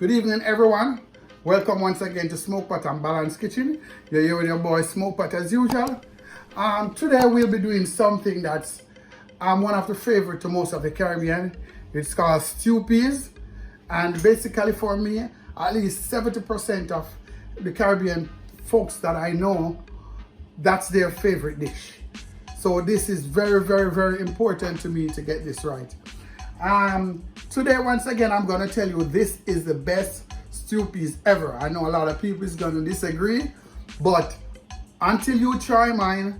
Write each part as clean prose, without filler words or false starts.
Good evening, everyone. Welcome once again to Smokepot and Balanced Kitchen. You're here with your boy Smokepot as usual. Today we'll be doing something that's one of the favorite to most of the Caribbean. It's called stew peas, and basically for me, at least 70% of the Caribbean folks that I know, that's their favorite dish. So this is very, very, very important to me to get this right. Today, once again, I'm gonna tell you this is the best stew peas ever. I know a lot of people is gonna disagree, but until you try mine,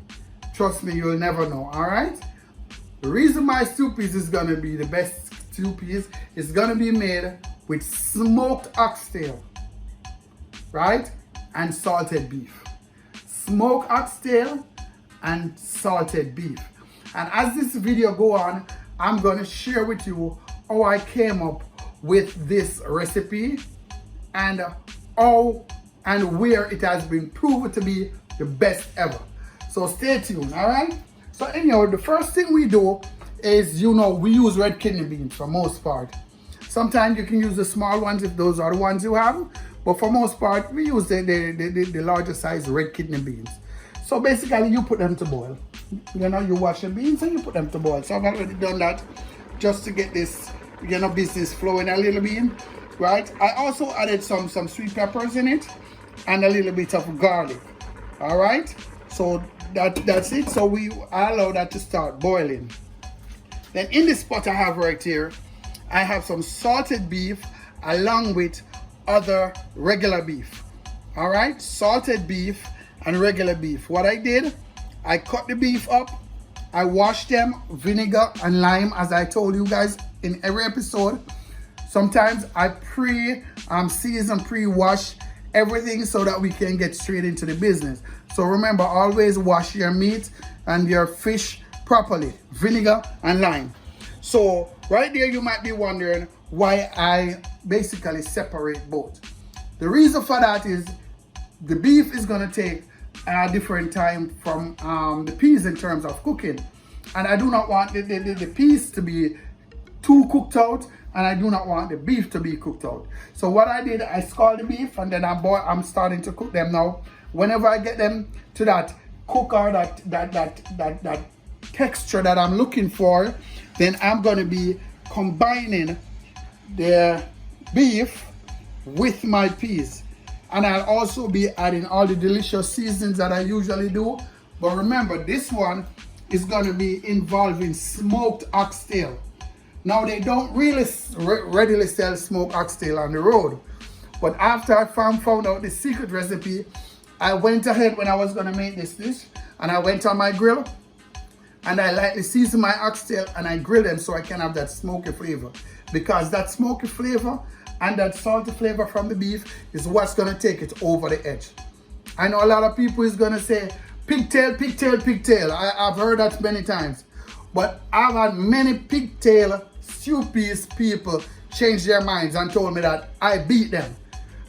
trust me, you'll never know, all right? The reason my stew peas is gonna be the best stew peas is gonna be made with smoked oxtail, right? And salted beef. Smoked oxtail and salted beef. And as this video go on, I'm gonna share with you how I came up with this recipe and how and where it has been proven to be the best ever. So stay tuned, all right? So anyhow, the first thing we do is, we use red kidney beans for most part. Sometimes you can use the small ones if those are the ones you have, but for most part, we use the larger size red kidney beans. So basically, you put them to boil. You wash the beans and you put them to boil. So I've already done that just to get this, business flowing a little bit, right? I also added some sweet peppers in it and a little bit of garlic, all right? So that's it. So I allow that to start boiling. Then in this pot I have right here, I have some salted beef along with other regular beef, all right? Salted beef and regular beef. What I did, I cut the beef up, I washed them, vinegar and lime, as I told you guys in every episode. Sometimes I pre-season, pre-wash everything so that we can get straight into the business. So remember, always wash your meat and your fish properly, vinegar and lime. So right there, you might be wondering why I basically separate both. The reason for that is the beef is gonna take a different time from the peas in terms of cooking, and I do not want the peas to be too cooked out, and I do not want the beef to be cooked out. So what I did, I scald the beef and then I'm starting to cook them now. Whenever I get them to that cook or that texture that I'm looking for, then I'm going to be combining the beef with my peas. And I'll also be adding all the delicious seasonings that I usually do. But remember, this one is going to be involving smoked oxtail. Now, they don't really readily sell smoked oxtail on the road. But after I found out the secret recipe, I went ahead when I was going to make this dish, and I went on my grill and I lightly seasoned my oxtail and I grill them so I can have that smoky flavor. Because that smoky flavor and that salty flavor from the beef is what's gonna take it over the edge. I know a lot of people is gonna say, pigtail, pigtail, pigtail. I've heard that many times. But I've had many pigtail stew peas people change their minds and told me that I beat them.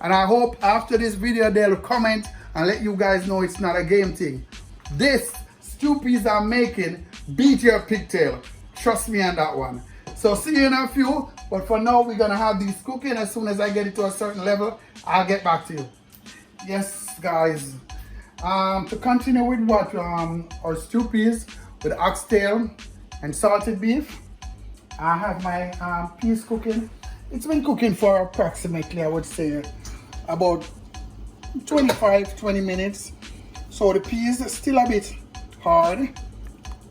And I hope after this video they'll comment and let you guys know it's not a game thing. This stew peas I'm making beat your pigtail. Trust me on that one. So see you in a few, but for now we're gonna have these cooking. As soon as I get it to a certain level, I'll get back to you. Yes, guys. To continue with what our stew peas with oxtail and salted beef, I have my peas cooking. It's been cooking for approximately, I would say, about 20 minutes. So the peas are still a bit hard.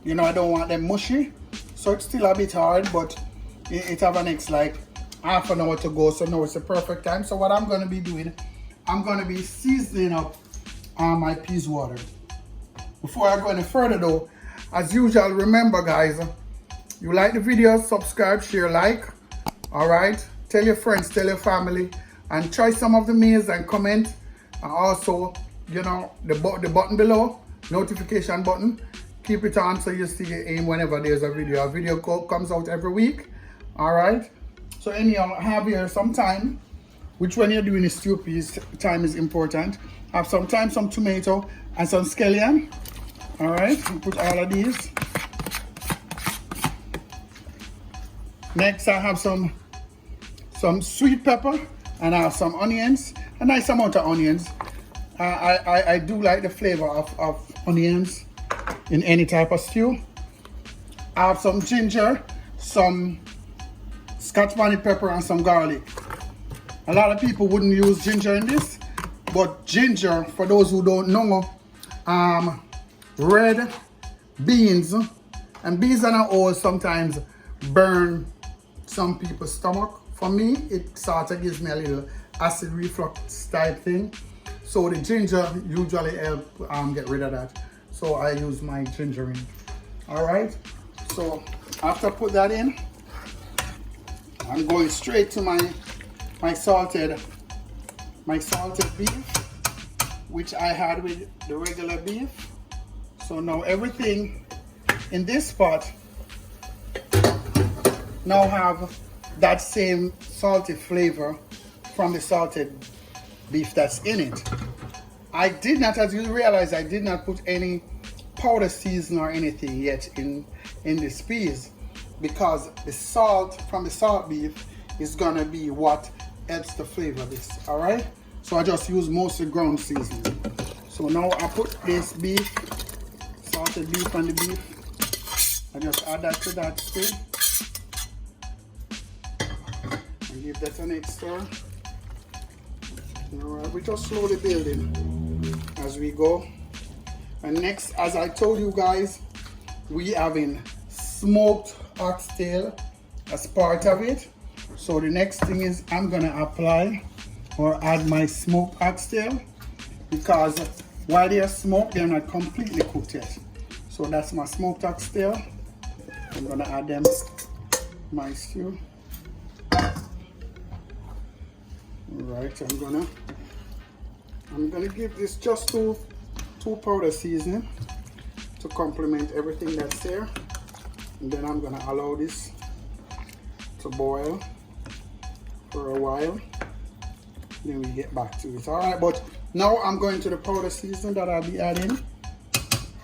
I don't want them mushy. So it's still a bit hard, but it have an next like half an hour to go. So now it's the perfect time. So what I'm gonna be doing, I'm gonna be seasoning up my peas water. Before I go any further though, as usual, remember guys, you like the video, subscribe, share, like, all right? Tell your friends, tell your family, and try some of the meals and comment. And also, the button below, notification button, keep it on so you see it whenever there's a video. A video comes out every week, all right? So anyhow, have here some thyme, which when you're doing a stew peas, thyme is important. Have some thyme, some tomato, and some scallion, all right? Put all of these. Next, I have some sweet pepper And I have some onions, a nice amount of onions. I do like the flavor of onions in any type of stew. I have some ginger, some Scotch bonnet pepper, and some garlic. A lot of people wouldn't use ginger in this, but ginger, for those who don't know, red beans, and beans and oil sometimes burn some people's stomach. For me, it sort of gives me a little acid reflux type thing. So the ginger usually help get rid of that. So I use my ginger in. All right. So after I put that in, I'm going straight to my salted beef, which I had with the regular beef. So now everything in this pot now have that same salty flavor from the salted beef that's in it. I did not, as you realize, I did not put any powder season or anything yet in this piece, because the salt from the salt beef is gonna be what adds the flavor of this. All right, so I just use mostly ground seasoning. So now I put this beef, salted beef on the beef. I just add that to that stew and give that a next stir. All right, we just slowly building as we go. And next, as I told you guys, we having smoked oxtail as part of it. So the next thing is I'm gonna apply or add my smoked oxtail, because while they are smoked, they're not completely cooked yet. So that's my smoked oxtail. I'm gonna add them my stew. Alright, I'm gonna give this just two powder seasoning to complement everything that's there. And then I'm gonna allow this to boil for a while. Then we get back to it. Alright, but now I'm going to the powder season that I'll be adding.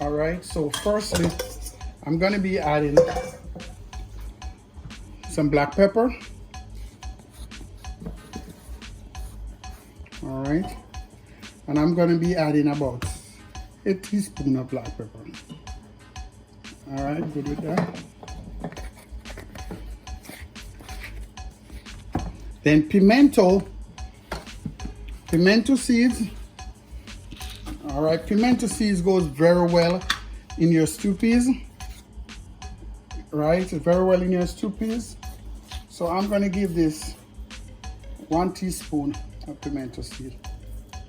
Alright, so firstly, I'm gonna be adding some black pepper. All right, and I'm gonna be adding about a teaspoon of black pepper. All right, good with that. Then pimento seeds. All right, pimento seeds goes very well in your stew peas. Right, very well in your stew peas. So I'm gonna give this 1 teaspoon of pimento seed.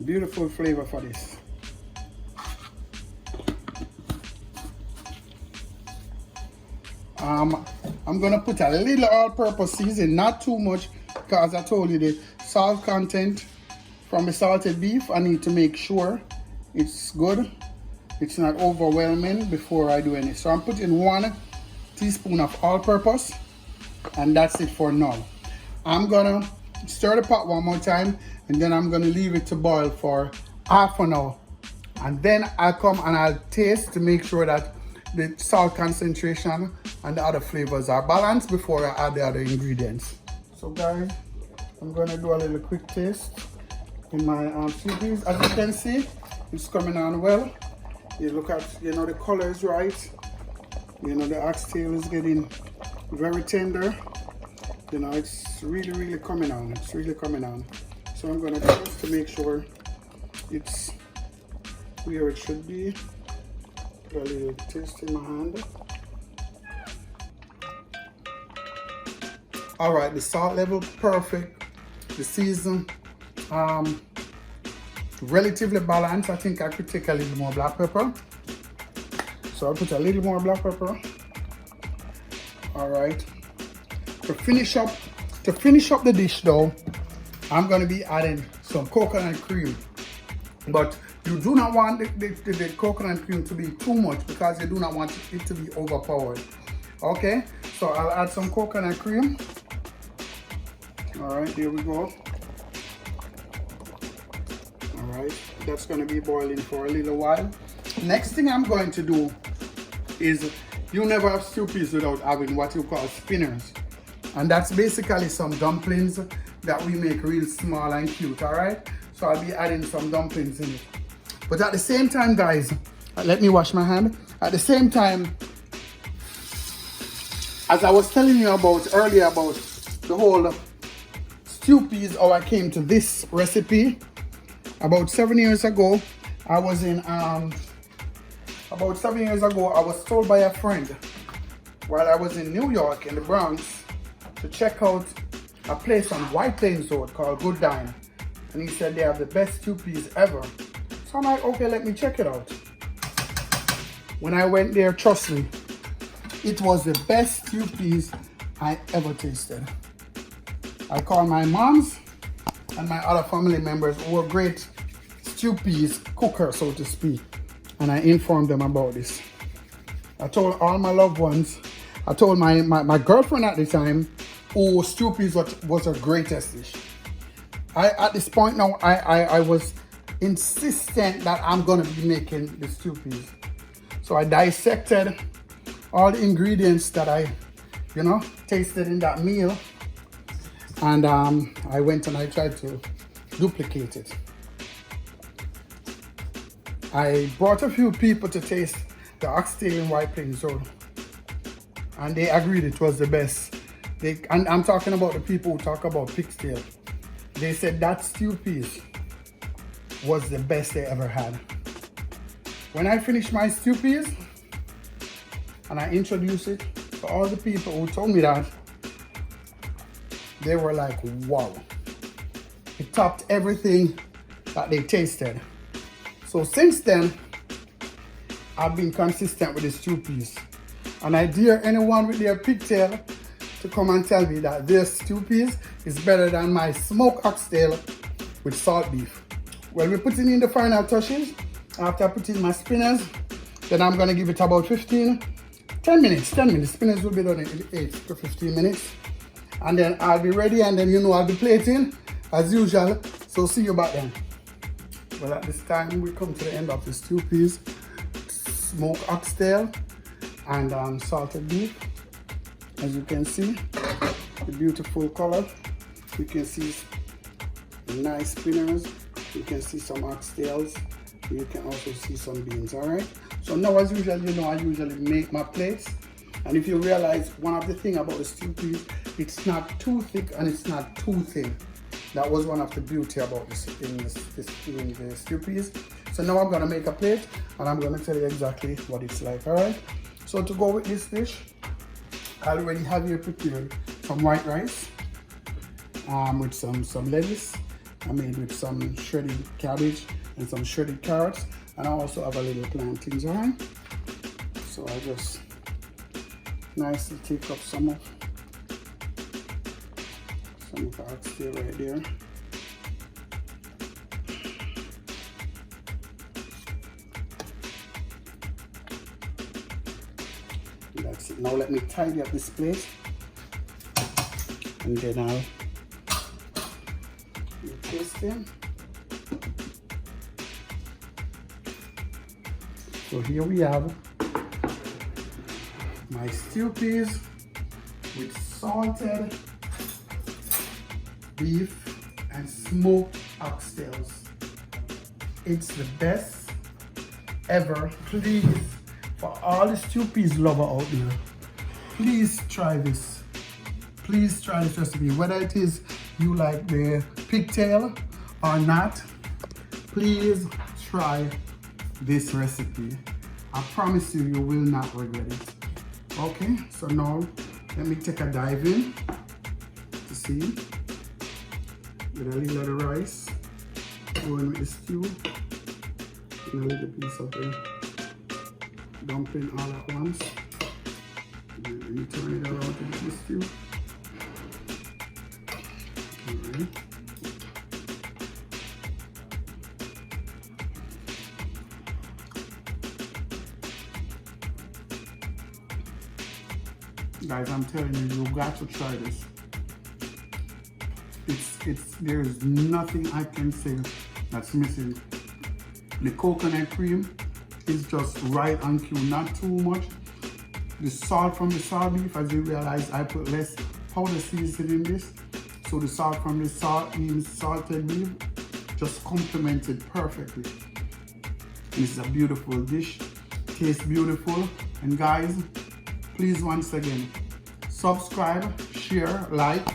Beautiful flavor for this. I'm gonna put a little all-purpose seasoning, not too much, because I told you the salt content from the salted beef, I need to make sure it's good, it's not overwhelming before I do any. So I'm putting 1 teaspoon of all-purpose, and that's it for now. I'm gonna stir the pot one more time, and then I'm gonna leave it to boil for half an hour. And then I'll come and I'll taste to make sure that the salt concentration and the other flavors are balanced before I add the other ingredients. So guys, I'm gonna do a little quick taste in my stew peas. As you can see, it's coming on well. You look at, the color is right. The oxtail is getting very tender. It's really coming on. It's really coming on. So I'm gonna taste to make sure it's where it should be. Put a little taste in my hand. All right, the salt level perfect. The season relatively balanced. I think I could take a little more black pepper. So I'll put a little more black pepper. All right. To finish up the dish though, I'm gonna be adding some coconut cream. But you do not want the coconut cream to be too much, because you do not want it to be overpowered. Okay, so I'll add some coconut cream. All right, there we go. All right, that's gonna be boiling for a little while. Next thing I'm going to do is, you never have stew peas without having what you call spinners. And that's basically some dumplings that we make real small and cute, all right? So I'll be adding some dumplings in it. But at the same time, guys, let me wash my hand. At the same time, as I was telling you about earlier about the whole stew peas, how I came to this recipe, about 7 years ago, I was in, about 7 years ago, I was told by a friend while I was in New York in the Bronx to check out a place on White Plains Road called Good Dine. And he said they have the best stew peas ever. So I'm like, okay, let me check it out. When I went there, trust me, it was the best stew peas I ever tasted. I called my moms and my other family members who were great stew peas cookers, so to speak, and I informed them about this. I told all my loved ones, I told my girlfriend at the time, who stew peas was her greatest dish. At this point now, I was insistent that I'm gonna be making the stew peas. So I dissected all the ingredients that I, tasted in that meal. And I went and I tried to duplicate it. I brought a few people to taste the oxtail in White Plains Road. And they agreed it was the best. And I'm talking about the people who talk about pig's tail. They said that stew peas was the best they ever had. When I finished my stew peas and I introduced it to all the people who told me that, they were like, wow. It topped everything that they tasted. So since then, I've been consistent with the stew peas. And I dare anyone with their pigtail to come and tell me that their stew peas is better than my smoked oxtail with salt beef. Well, we're putting in the final touches. After I put in my spinners, then I'm gonna give it about 10 minutes. Spinners will be done in 8 to 15 minutes. And then I'll be ready, and then I'll be plating as usual. So see you back then. Well, at this time, we come to the end of the stew peas, smoked oxtail, and salted beef. As you can see, the beautiful color. You can see nice spinners. You can see some oxtails. You can also see some beans, all right? So now, as usual, I usually make my plates. And if you realize, one of the things about the stew peas, it's not too thick and it's not too thin. That was one of the beauty about this in the stew peas. So now I'm gonna make a plate and I'm gonna tell you exactly what it's like, all right? So to go with this dish, I already have here prepared some white rice with some lettuce. I made with some shredded cabbage and some shredded carrots, and I also have a little plantains, all right? So I just nicely take up some of the oxtail right there. That's it. Now let me tidy up this plate, and then I'll taste them. So here we have my stew peas with salted beef and smoked oxtails. It's the best ever. Please, for all the stew peas lover out there, please try this. Please try this recipe. Whether it is you like the pigtail or not, please try this recipe. I promise you, you will not regret it. Okay, so now let me take a dive in to see with a little of the rice, going with the stew, and a little piece of the dumpling all at once. And then you turn it around into the stew. All right. Guys, I'm telling you, you got to try this. There is nothing I can say that's missing. The coconut cream is just right on cue, not too much. The salt from the salt beef, as you realize, I put less powder seasoning in this, So the salt from the salted beef just complements it perfectly. This is a beautiful dish, tastes beautiful. And guys, please once again, subscribe, share, like,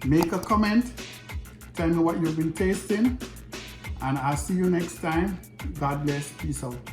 make a comment, tell me what you've been tasting, and I'll see you next time. God bless, peace out.